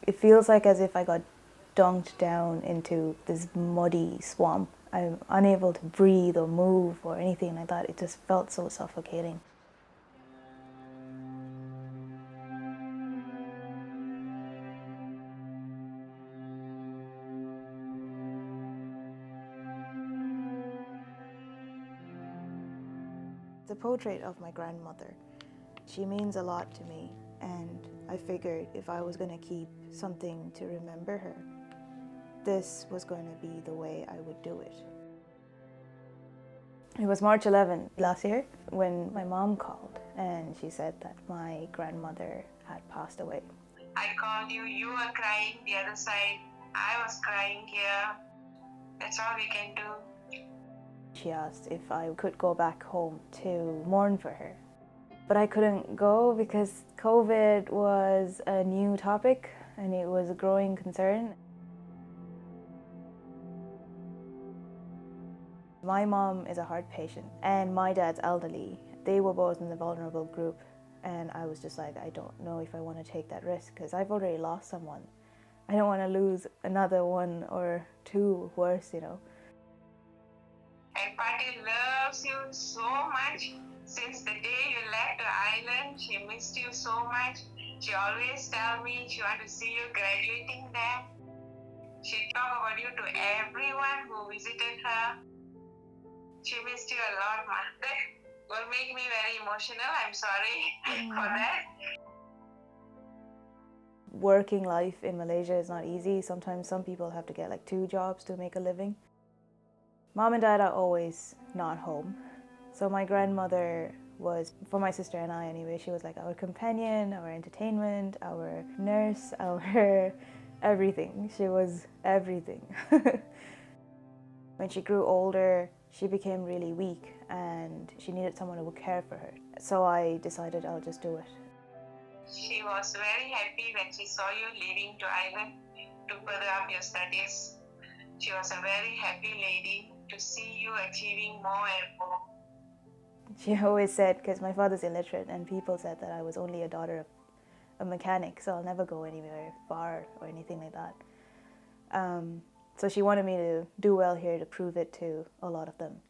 It feels like as if I got dunked down into this muddy swamp. I'm unable to breathe or move or anything like that. It just felt so suffocating. It's a portrait of my grandmother. She means a lot to me, and I figured if I was going to keep something to remember her, this was going to be the way I would do it. It was March 11 last year when my mom called and she said that my grandmother had passed away. I called you, you were crying the other side, I was crying here. That's all we can do. She asked if I could go back home to mourn for her. But I couldn't go because COVID was a new topic and it was a growing concern. My mom is a heart patient and my dad's elderly. They were both in the vulnerable group, and I was just like, I don't know if I want to take that risk because I've already lost someone. I don't want to lose another one or two worse, you know. And Patti loves you so much. Since the day you left the island, she missed you so much. She always tells me she wants to see you graduating there. She talk about you to everyone who visited her. She missed you a lot, ma. That will make me very emotional. I'm sorry for that. Working life in Malaysia is not easy. Sometimes some people have to get like 2 jobs to make a living. Mom and Dad are always not home. So my grandmother was, for my sister and I anyway, she was like our companion, our entertainment, our nurse, our everything. She was everything. When she grew older, she became really weak and she needed someone who would care for her. So I decided I'll just do it. She was very happy when she saw you leaving to Ireland to further up your studies. She was a very happy lady to see you achieving more and more. She always said, because my father's illiterate and people said that I was only a daughter of a mechanic, so I'll never go anywhere far or anything like that. So she wanted me to do well here to prove it to a lot of them.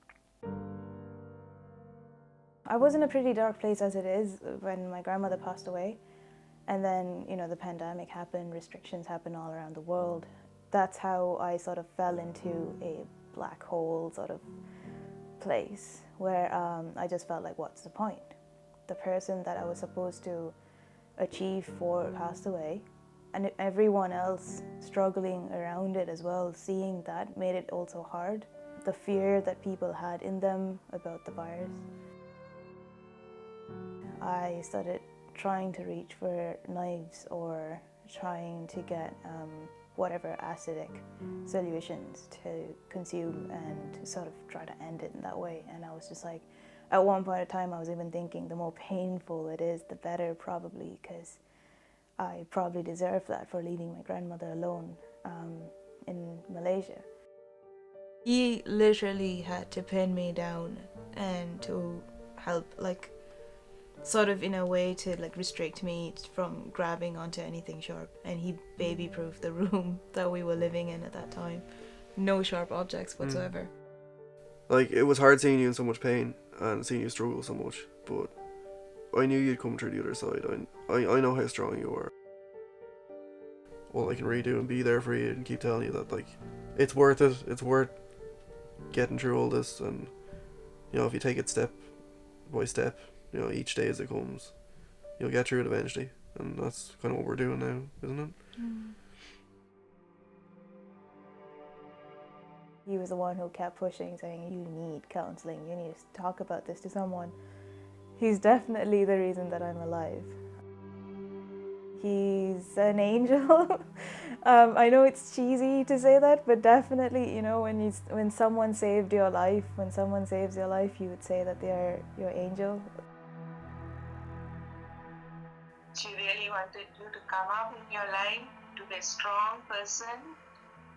I was in a pretty dark place as it is when my grandmother passed away. And then, you know, the pandemic happened, restrictions happened all around the world. That's how I sort of fell into a black hole sort of place where I just felt like, what's the point? The person that I was supposed to achieve for passed away, and everyone else struggling around it as well, seeing that made it also hard. The fear that people had in them about the virus. I started trying to reach for knives or trying to get whatever acidic solutions to consume and to sort of try to end it in that way. And I was just like, at one point in time I was even thinking the more painful it is, the better probably, because I probably deserve that for leaving my grandmother alone in Malaysia. He literally had to pin me down and to help, like, sort of in a way to like restrict me from grabbing onto anything sharp, and he baby-proofed the room that we were living in at that time. No sharp objects whatsoever. Like, it was hard seeing you in so much pain and seeing you struggle so much, but I knew you'd come through the other side. I know how strong you are. All I can really do and be there for you and keep telling you that, like, it's worth it. It's worth getting through all this, and you know, if you take it step by step, you know, each day as it comes, you'll get through it eventually, and that's kind of what we're doing now, isn't it? He was the one who kept pushing, saying, you need counseling, you need to talk about this to someone. He's definitely the reason that I'm alive. He's an angel. I know it's cheesy to say that, but definitely, you know, when someone saved your life, when someone saves your life, you would say that they are your angel. She really wanted you to come up in your life, to be a strong person,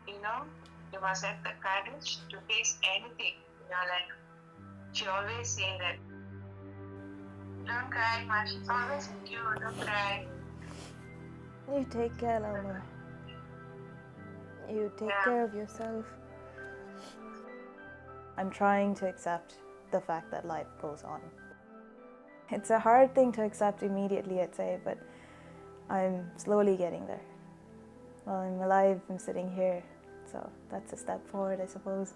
you know. You must have the courage to face anything in your life. She always say that. Don't cry, Ma. She's always with you. Don't cry. You take care, Lama. You take Yeah. care of yourself. I'm trying to accept the fact that life goes on. It's a hard thing to accept immediately, I'd say, but I'm slowly getting there. Well, I'm alive, I'm sitting here, so that's a step forward, I suppose.